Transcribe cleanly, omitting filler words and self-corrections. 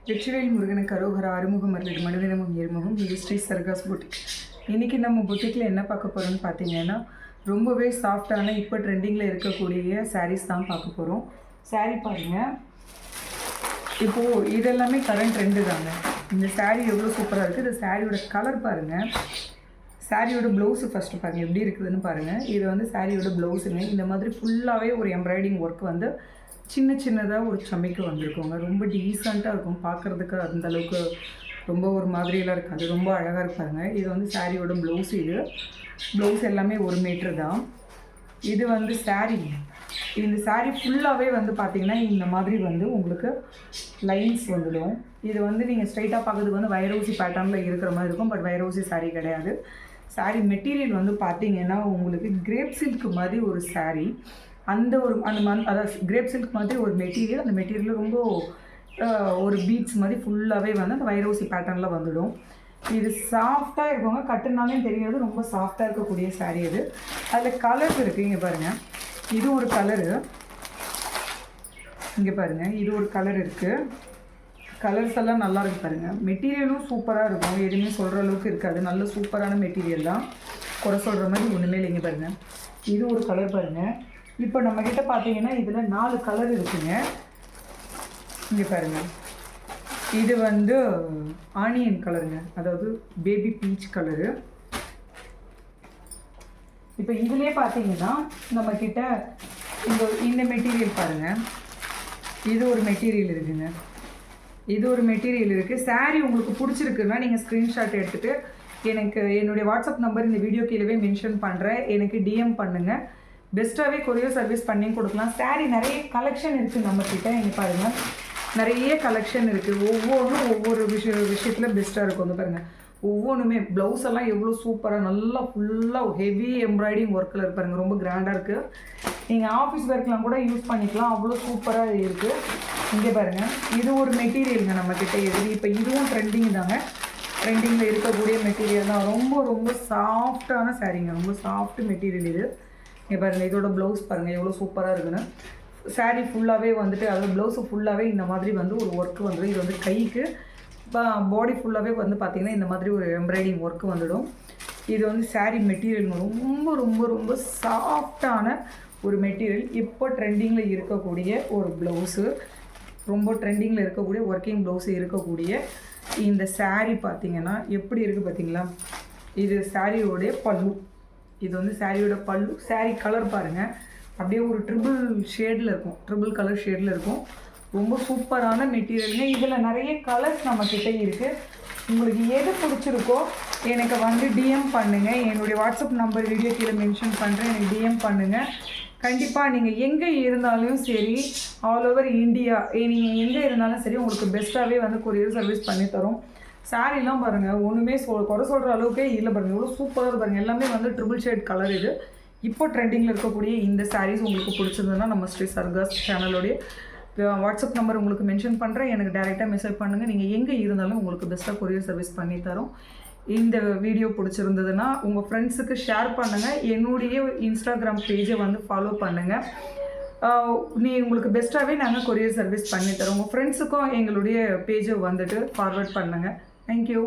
வெற்றிவேல் முருகனுக்கு அரோகரா அறுமுகம் அருள் மனிதனமும் ஏறுமுகம் இது ஸ்ரீ சர்காஸ் புட்டிக். இன்றைக்கி நம்ம புட்டிக்கில் என்ன பார்க்க போகிறோம்னு பார்த்தீங்கன்னா ரொம்பவே சாஃப்டான இப்போ ட்ரெண்டிங்கில் இருக்கக்கூடிய சாரீஸ் தான் பார்க்க போகிறோம். சாரீ பாருங்கள், இப்போது இதெல்லாமே கரண்ட் ட்ரெண்டு தாங்க. இந்த சாரீ எவ்வளோ சூப்பராக இருக்குது. இந்த சாரியோட கலர் பாருங்கள், சாரியோட ப்ளவுஸு ஃபஸ்ட்டு பாருங்கள் எப்படி இருக்குதுன்னு பாருங்கள். இது வந்து சாரியோட ப்ளவுஸுங்க. இந்த மாதிரி ஃபுல்லாகவே ஒரு எம்ப்ராய்டிங் ஒர்க் வந்து சின்ன சின்னதாக ஒரு சமைக்கு வந்திருக்கோங்க. ரொம்ப டீசெண்டாக இருக்கும் பார்க்குறதுக்கு. அந்தளவுக்கு ரொம்ப ஒரு மாதிரியெல்லாம் இருக்காது, ரொம்ப அழகாக இருப்பாங்க. இது வந்து சாரியோட ப்ளவுஸ். இது ப்ளவுஸ் எல்லாமே 1 மீட்ரு தான். இது வந்து சாரீ. இந்த சாரீ ஃபுல்லாகவே வந்து பார்த்திங்கன்னா இந்த மாதிரி வந்து உங்களுக்கு லைன்ஸ் வந்துடும். இது வந்து நீங்கள் ஸ்ட்ரைட்டாக பார்க்குறதுக்கு வந்து வைரோசி பேட்டர்னில் இருக்கிற மாதிரி இருக்கும். பட் வைரோசி சாரீ கிடையாது. சாரீ மெட்டீரியல் வந்து பார்த்திங்கன்னா உங்களுக்கு கிரேப் சில்க் மாதிரி ஒரு சாரீ. அதாவது கிரேப் சில்க் மாதிரி ஒரு மெட்டீரியல். அந்த மெட்டீரியல் ரொம்ப ஒரு பீட்ஸ் மாதிரி ஃபுல்லாகவே வந்து அந்த வைரோசி பேட்டர்னில் வந்துடும். இது சாஃப்டாக இருக்குங்க, கட்டுனாலே தெரியாது. ரொம்ப சாஃப்டாக இருக்கக்கூடிய சாரீ அது. அதில் கலர்ஸ் இருக்குது. இங்கே பாருங்கள், இது ஒரு கலரு. இங்கே பாருங்கள், இது ஒரு கலர் இருக்குது. கலர்ஸ் எல்லாம் நல்லா இருக்கு பாருங்கள். மெட்டீரியலும் சூப்பராக இருக்கும், எதுவுமே சொல்கிற அளவுக்கு இருக்காது. நல்ல சூப்பரான மெட்டீரியல் தான், குறை சொல்கிற மாதிரி ஒன்றுமே இல்லைங்க. பாருங்கள், இது ஒரு கலர் பாருங்கள். இப்போ நம்மக்கிட்ட பார்த்தீங்கன்னா இதில் 4 கலர் இருக்குங்க. இங்கே பாருங்கள், இது வந்து ஆனியன் கலருங்க, அதாவது பேபி பீச் கலரு. இப்போ இதிலே பார்த்தீங்கன்னா நம்மக்கிட்ட இந்த மெட்டீரியல் பாருங்கள். இது ஒரு மெட்டீரியல் இருக்குங்க. இது ஒரு மெட்டீரியல் இருக்குது. சாரீ உங்களுக்கு பிடிச்சிருக்குன்னா நீங்கள் ஸ்க்ரீன்ஷாட் எடுத்துகிட்டு எனக்கு என்னுடைய வாட்ஸ்அப் நம்பர் இந்த வீடியோ கீழே மென்ஷன் பண்ணுறேன். எனக்கு டிஎம் பண்ணுங்கள். பெஸ்ட்டாகவே கொரியர் சர்வீஸ் பண்ணி கொடுக்கலாம். சாரீ நிறைய கலெக்ஷன் இருக்குது நம்மக்கிட்ட. இங்கே பாருங்கள், நிறைய கலெக்ஷன் இருக்குது. ஒவ்வொன்றும் ஒவ்வொரு விஷயத்தில் பெஸ்ட்டாக இருக்கும். வந்து பாருங்கள், ஒவ்வொன்றுமே ப்ளவுஸ் எல்லாம் எவ்வளோ சூப்பராக நல்லா ஃபுல்லாக ஹெவி எம்ப்ராய்டிங் ஒர்க்கில் இருப்பாருங்க. ரொம்ப கிராண்டாக இருக்குது. நீங்கள் ஆஃபீஸ் ஒர்க்லாம் கூட யூஸ் பண்ணிக்கலாம், அவ்வளோ சூப்பராக இருக்குது. இங்கே பாருங்கள், இது ஒரு மெட்டீரியலுங்க நம்மக்கிட்ட. இப்போ இதுவும் ட்ரெண்டிங் தாங்க. ட்ரெண்டிங்கில் இருக்கக்கூடிய மெட்டீரியல் தான். ரொம்ப ரொம்ப சாஃப்டான சாரீங்க, ரொம்ப சாஃப்ட் மெட்டீரியல் இது. இங்கே பாருங்கள், இதோட ப்ளவுஸ் பாருங்கள் எவ்வளோ சூப்பராக இருக்குன்னு. சாரீ ஃபுல்லாகவே வந்துட்டு, அதாவது ப்ளவுஸு ஃபுல்லாகவே இந்த மாதிரி வந்து ஒரு ஒர்க்கு வந்துடும். இது வந்து கைக்கு பாடி ஃபுல்லாகவே வந்து பார்த்திங்கன்னா இந்த மாதிரி ஒரு எம்ப்ராய்டிங் ஒர்க்கு வந்துடும். இது வந்து சாரீ மெட்டீரியல் ரொம்ப ரொம்ப ரொம்ப சாஃப்டான ஒரு மெட்டீரியல். இப்போ ட்ரெண்டிங்கில் இருக்கக்கூடிய ஒரு ப்ளவுஸு, ரொம்ப ட்ரெண்டிங்கில் இருக்கக்கூடிய ஒர்க்கிங் ப்ளவுஸு இருக்கக்கூடிய இந்த சாரீ பார்த்திங்கன்னா எப்படி இருக்குது பார்த்திங்களா. இது சாரியோடைய பல்லு. இது வந்து சாரியோட பல்லு. சாரீ கலர் பாருங்கள், அப்படியே ஒரு ட்ரிபிள் ஷேடில் இருக்கும், ட்ரிபிள் கலர் ஷேடில் இருக்கும். ரொம்ப சூப்பரான மெட்டீரியலுங்க. இதில் நிறைய கலர்ஸ் நம்மக்கிட்ட இருக்குது. உங்களுக்கு எது பிடிச்சிருக்கோ எனக்கு வந்து டிஎம் பண்ணுங்கள். என்னுடைய வாட்ஸ்அப் நம்பர் வீடியோ கீழே மென்ஷன் பண்ணுறேன், எனக்கு டிஎம் பண்ணுங்கள். கண்டிப்பாக நீங்கள் எங்கே இருந்தாலும் சரி, ஆல் ஓவர் இந்தியா நீங்கள் எங்கே இருந்தாலும் சரி, உங்களுக்கு பெஸ்ட்டாகவே வந்து கொரியர் சர்வீஸ் பண்ணித்தரோம். சாரீலாம் பாருங்கள், ஒன்றுமே குறை சொல்கிற அளவுக்கே இல்லை பாருங்கள், எவ்வளோ சூப்பராக பாருங்கள். எல்லாமே வந்து ட்ரிபிள் ஷேட் கலர். இது இப்போ ட்ரெண்டிங்கில் இருக்கக்கூடிய இந்த சாரீஸ் உங்களுக்கு பிடிச்சிருந்ததுன்னா நம்ம ஸ்ரீ சர்காஸ் சேனலோடைய வாட்ஸ்அப் நம்பர் உங்களுக்கு மென்ஷன் பண்ணுறேன். எனக்கு டேரெக்டாக மெசேஜ் பண்ணுங்கள். நீங்கள் எங்கே இருந்தாலும் உங்களுக்கு பெஸ்ட்டாக கொரியர் சர்வீஸ் பண்ணித்தரோம். இந்த வீடியோ பிடிச்சிருந்ததுன்னா உங்கள் ஃப்ரெண்ட்ஸுக்கு ஷேர் பண்ணுங்கள். என்னுடைய இன்ஸ்டாகிராம் பேஜை வந்து ஃபாலோ பண்ணுங்கள். உங்களுக்கு பெஸ்ட்டாகவே நாங்கள் கொரியர் சர்வீஸ் பண்ணித்தரோம். உங்கள் ஃப்ரெண்ட்ஸுக்கும் எங்களுடைய பேஜை வந்துட்டு ஃபார்வர்ட் பண்ணுங்கள். தேங்க்யூ.